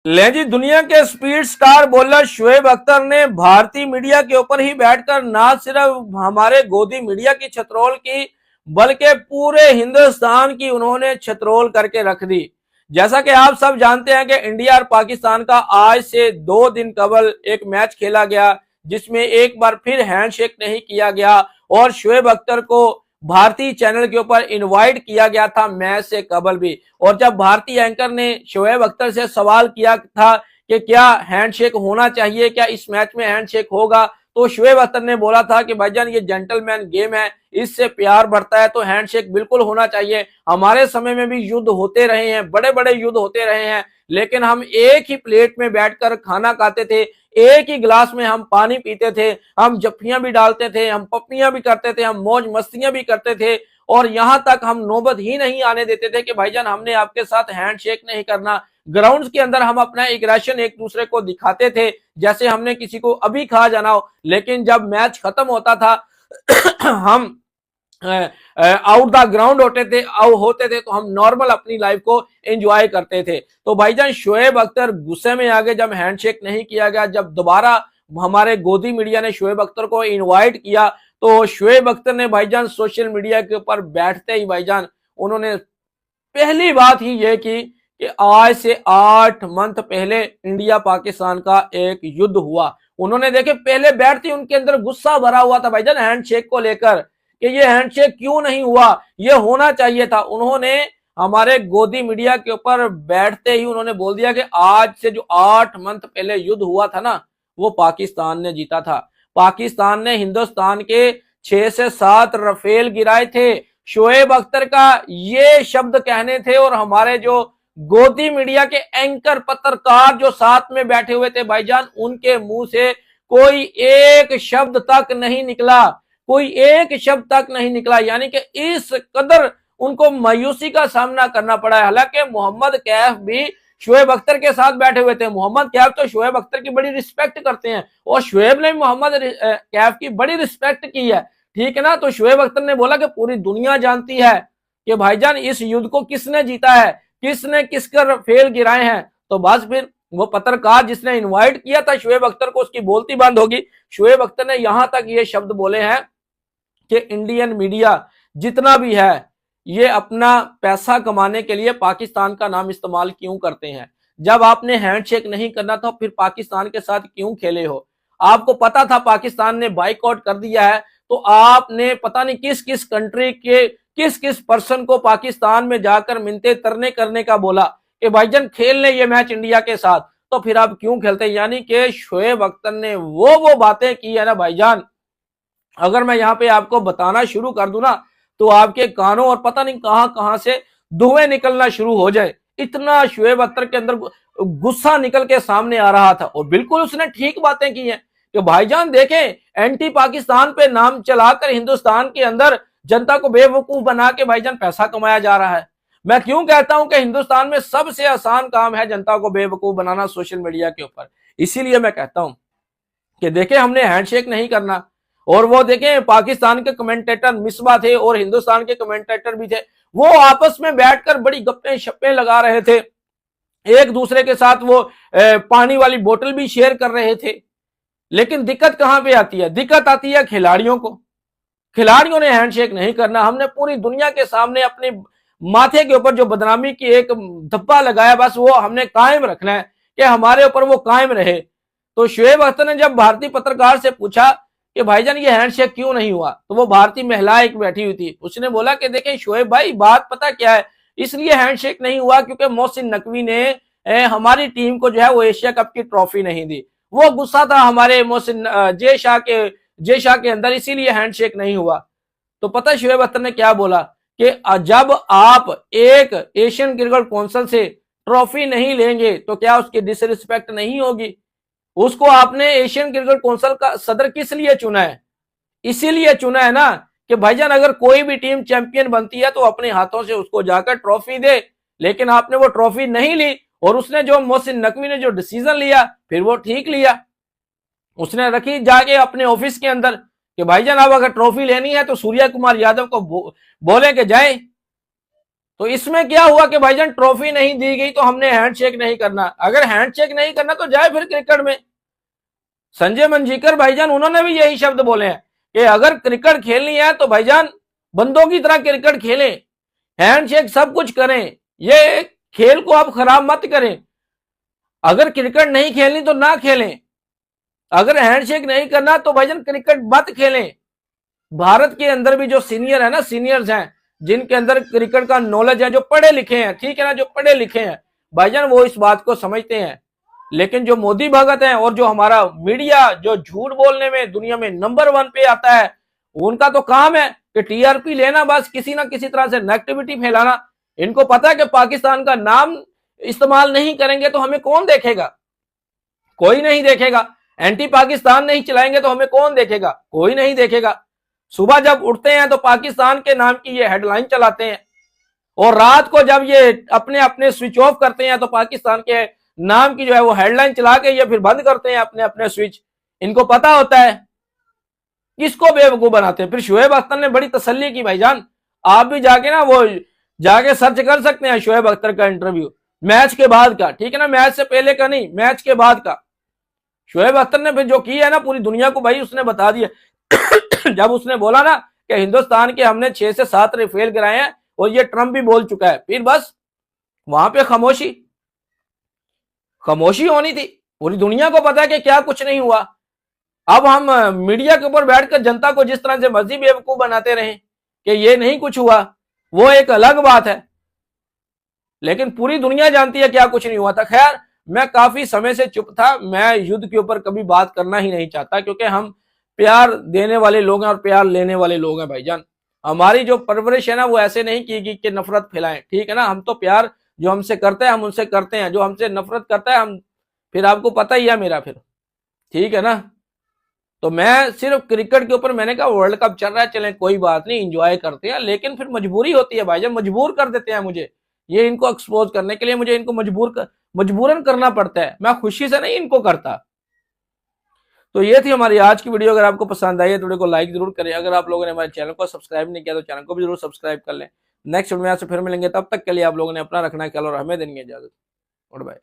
ले जी, दुनिया के speed star bowler Shoaib Akhtar ने भारतीय मीडिया के ऊपर ही बैठकर ना सिर्फ हमारे गोदी मीडिया की छतरोल की, बल्कि पूरे हिंदुस्तान की उन्होंने छतरोल करके रख दी। जैसा कि आप सब जानते हैं कि इंडिया और पाकिस्तान का आज से 2 दिन कबल एक मैच खेला गया, जिसमें एक बार फिर हैंडशेक नहीं किया गया और शोएब अख्तर को भारतीय चैनल के ऊपर इनवाइट किया गया था मैच से कबल भी। और जब भारतीय एंकर ने शोएब अख्तर से सवाल किया था कि क्या हैंडशेक होना चाहिए, क्या इस मैच में हैंडशेक होगा, तो शोएब अख्तर ने बोला था कि भाईजान ये जेंटलमैन गेम है, इससे प्यार बढ़ता है, तो हैंडशेक बिल्कुल होना चाहिए। हमारे समय में भी युद्ध होते रहे हैं, बड़े बड़े युद्ध होते रहे हैं, लेकिन हम एक ही प्लेट में बैठकर खाना खाते थे, एक ही गिलास में हम पानी पीते थे, हम जफ्फियां भी डालते थे, हम पप्पियां भी करते थे, हम मौज मस्तियां भी करते थे। और यहां तक हम नौबत ही नहीं आने देते थे कि भाईजान हमने आपके साथ हैंडशेक नहीं करना। ग्राउंड के अंदर हम अपना एग्रेशन एक दूसरे को दिखाते थे जैसे हमने किसी को अभी खा जाना हो, लेकिन जब मैच खत्म होता था हम आउट द ग्राउंड होते थे तो हम नॉर्मल अपनी लाइफ को एंजॉय करते थे। तो भाईजान शोएब अख्तर गुस्से में आ गए जब हैंडशेक नहीं किया गया। जब दोबारा हमारे गोदी मीडिया ने शोएब अख्तर को इनवाइट किया तो शोएब अख्तर ने भाईजान सोशल मीडिया के ऊपर बैठते ही भाईजान उन्होंने पहली बात ही ये की कि आज से 8 मंथ पहले इंडिया पाकिस्तान का एक युद्ध हुआ। उन्होंने देखे पहले बैठते उनके अंदर गुस्सा भरा हुआ था भाईजान हैंडशेक को लेकर कि ये हैंडशेक क्यों नहीं हुआ, ये होना चाहिए था। उन्होंने हमारे गोदी मीडिया के ऊपर बैठते ही उन्होंने बोल दिया कि आज से जो 8 मंथ पहले युद्ध हुआ था ना, वो पाकिस्तान ने जीता था। पाकिस्तान ने हिंदुस्तान के 6 से 7 रफेल गिराए थे। शोएब अख्तर का ये शब्द कहने थे और हमारे जो गोदी मीडिया के एंकर पत्रकार जो साथ में बैठे हुए थे भाईजान, उनके मुंह से कोई एक शब्द तक नहीं निकला, कोई एक शब्द तक नहीं निकला। यानी कि इस कदर उनको मायूसी का सामना करना पड़ा है। हालांकि मोहम्मद कैफ भी शोएब अख्तर के साथ बैठे हुए थे। मोहम्मद कैफ तो शोएब अख्तर की बड़ी रिस्पेक्ट करते हैं और शोएब ने मोहम्मद कैफ की बड़ी रिस्पेक्ट की है, ठीक है ना। तो शोएब अख्तर ने बोला कि पूरी दुनिया जानती है कि भाईजान इस युद्ध को किसने जीता है, किसने किसका फेल गिराए हैं। तो बस फिर वो पत्रकार जिसने इनवाइट किया था शोएब अख्तर को, उसकी बोलती बंद होगी। शोएब अख्तर ने यहां तक ये शब्द बोले हैं कि इंडियन मीडिया जितना भी है ये अपना पैसा कमाने के लिए पाकिस्तान का नाम इस्तेमाल क्यों करते हैं। जब आपने हैंडशेक नहीं करना था फिर पाकिस्तान के साथ क्यों खेले हो। आपको पता था पाकिस्तान ने बाइकआउट कर दिया है, तो आपने पता नहीं किस किस कंट्री के किस किस पर्सन को पाकिस्तान में जाकर मिन्नतें तरने करने का बोला कि भाईजान खेल ले ये मैच इंडिया के साथ, तो फिर आप क्यों खेलते। यानी कि शोएब अख्तर ने वो बातें की है ना भाईजान, अगर मैं यहाँ पे आपको बताना शुरू कर दूं ना तो आपके कानों और पता नहीं कहां कहां से धुएं निकलना शुरू हो जाए। इतना शोएब अख्तर के अंदर गुस्सा निकल के सामने आ रहा था और बिल्कुल उसने ठीक बातें की हैं कि भाईजान देखें एंटी पाकिस्तान पे नाम चलाकर हिंदुस्तान के अंदर जनता को बेवकूफ बना के भाईजान पैसा कमाया जा रहा है। मैं क्यों कहता हूं कि हिंदुस्तान में सबसे आसान काम है जनता को बेवकूफ बनाना सोशल मीडिया के ऊपर। इसीलिए मैं कहता हूं कि देखें हमने हैंडशेक नहीं करना। और वो देखें पाकिस्तान के कमेंटेटर मिसबा थे और हिंदुस्तान के कमेंटेटर भी थे, वो आपस में बैठकर बड़ी गप्पे शप्पे लगा रहे थे, एक दूसरे के साथ वो पानी वाली बोतल भी शेयर कर रहे थे। लेकिन दिक्कत कहां पे आती है, दिक्कत आती है खिलाड़ियों को। खिलाड़ियों ने हैंडशेक नहीं करना। हमने पूरी दुनिया के सामने अपने माथे के ऊपर जो बदनामी की एक धब्बा लगाया, बस वो हमने कायम रखना है कि हमारे ऊपर वो कायम रहे। तो शोएब अख्तर ने जब भारतीय पत्रकार से पूछा कि भाईजान ये हैंडशेक क्यों नहीं हुआ, तो वो भारतीय महिला एक बैठी हुई थी, उसने बोला कि देखें शोएब भाई बात पता क्या है, इसलिए हैंडशेक नहीं हुआ क्योंकि मोहसिन नकवी ने हमारी टीम को जो है वो एशिया कप की ट्रॉफी नहीं दी। वो गुस्सा था हमारे मोहसिन जय शाह के अंदर, इसीलिए हैंडशेक नहीं हुआ। तो पता शोएब अख्तर ने क्या बोला कि जब आप एक एशियन क्रिकेट काउंसिल से ट्रॉफी नहीं लेंगे तो क्या उसकी डिसरिस्पेक्ट नहीं होगी। उसको आपने एशियन क्रिकेट काउंसिल का सदर किस लिए चुना है, इसीलिए चुना है ना कि भाईजान अगर कोई भी टीम चैंपियन बनती है तो अपने हाथों से उसको जाकर ट्रॉफी दे। लेकिन आपने वो ट्रॉफी नहीं ली और उसने जो मोहसिन नकवी ने जो डिसीजन लिया फिर वो ठीक लिया, उसने रखी जाके अपने ऑफिस के अंदर कि भाईजान अब अगर ट्रॉफी लेनी है तो सूर्या कुमार यादव को बोले कि जाए। तो इसमें क्या हुआ कि भाईजान ट्रॉफी नहीं दी गई तो हमने हैंडशेक नहीं करना। अगर हैंडशेक नहीं करना तो जाए फिर क्रिकेट में। संजय मंजीकर भाईजान उन्होंने भी यही शब्द बोले हैं कि अगर क्रिकेट खेलनी है तो भाईजान बंदों की तरह क्रिकेट खेलें, हैंडशेक सब कुछ करें, ये खेल को आप खराब मत करें। अगर क्रिकेट नहीं खेलनी तो ना खेलें, अगर हैंडशेक नहीं करना तो भाईजान क्रिकेट मत खेलें। भारत के अंदर भी जो सीनियर है ना, सीनियर्स हैं जिनके अंदर क्रिकेट का नॉलेज है, जो पढ़े लिखे हैं, ठीक है ना, जो पढ़े लिखे हैं भाईजान, वो इस बात को समझते हैं। लेकिन जो मोदी भगत हैं और जो हमारा मीडिया जो झूठ बोलने में दुनिया में नंबर 1 पे आता है, उनका तो काम है कि टीआरपी लेना, बस किसी ना किसी तरह से नेगेटिविटी फैलाना। इनको पता है कि पाकिस्तान का नाम इस्तेमाल नहीं करेंगे तो हमें कौन देखेगा? कोई नहीं देखेगा। एंटी पाकिस्तान नहीं चलाएंगे तो हमें कौन देखेगा? कोई नहीं देखेगा। सुबह जब उठते हैं तो पाकिस्तान के नाम की ये हेडलाइन चलाते हैं, और रात को जब ये अपने अपने स्विच ऑफ करते हैं तो पाकिस्तान के नाम की जो है वो हेडलाइन चला के ये फिर बंद करते हैं अपने अपने स्विच। इनको पता होता है किसको बेवकूफ बनाते हैं। फिर शुएब अख्तर ने बड़ी तसल्ली की भाईजान, आप भी जाके ना वो जाके सर्च कर सकते हैं शुएब अख्तर का इंटरव्यू मैच के बाद का, ठीक है ना, मैच से पहले का नहीं, मैच के बाद का। शुएब अख्तर ने फिर जो किया है ना पूरी दुनिया को भाई उसने बता दिया। जब उसने बोला ना कि हिंदुस्तान के हमने 6 से 7 रेफेल गिराए हैं और ये ट्रंप भी बोल चुका है, फिर बस वहां पे खामोशी होनी थी। पूरी दुनिया को पता है कि क्या कुछ नहीं हुआ। अब हम मीडिया के ऊपर बैठकर जनता को जिस तरह से मर्जी बेवकूफ बनाते रहे कि ये नहीं कुछ हुआ, वो एक अलग बात है, लेकिन पूरी दुनिया जानती है क्या कुछ नहीं हुआ था। खैर, मैं काफी समय से चुप था, मैं युद्ध के ऊपर कभी बात करना ही नहीं चाहता, क्योंकि हम प्यार देने वाले लोग हैं और प्यार लेने वाले लोग हैं भाईजान। हमारी जो परवरिश है ना वो ऐसे नहीं की कि नफरत फैलाएं, ठीक है ना। हम तो प्यार जो हमसे करते हैं हम उनसे करते हैं, जो हमसे नफरत करता है हम फिर आपको पता ही है मेरा, फिर ठीक है ना। तो मैं सिर्फ क्रिकेट के ऊपर मैंने कहा वर्ल्ड कप चल रहा है, चलें कोई बात नहीं, एंजॉय करते हैं, लेकिन फिर मजबूरी होती है भाईजान, मजबूर कर देते हैं मुझे ये इनको एक्सपोज करने के लिए, मुझे इनको मजबूरन करना पड़ता है, मैं खुशी से नहीं इनको करता। तो ये थी हमारी आज की वीडियो। अगर आपको पसंद आई है तो वीडियो को लाइक जरूर करें। अगर आप लोगों ने हमारे चैनल को सब्सक्राइब नहीं किया तो चैनल को भी जरूर सब्सक्राइब कर लें। नेक्स्ट वीडियो में आपसे फिर मिलेंगे, तब तक के लिए आप लोगों ने अपना रखना है ख्याल और हमें देंगे इजाजत। Good bye.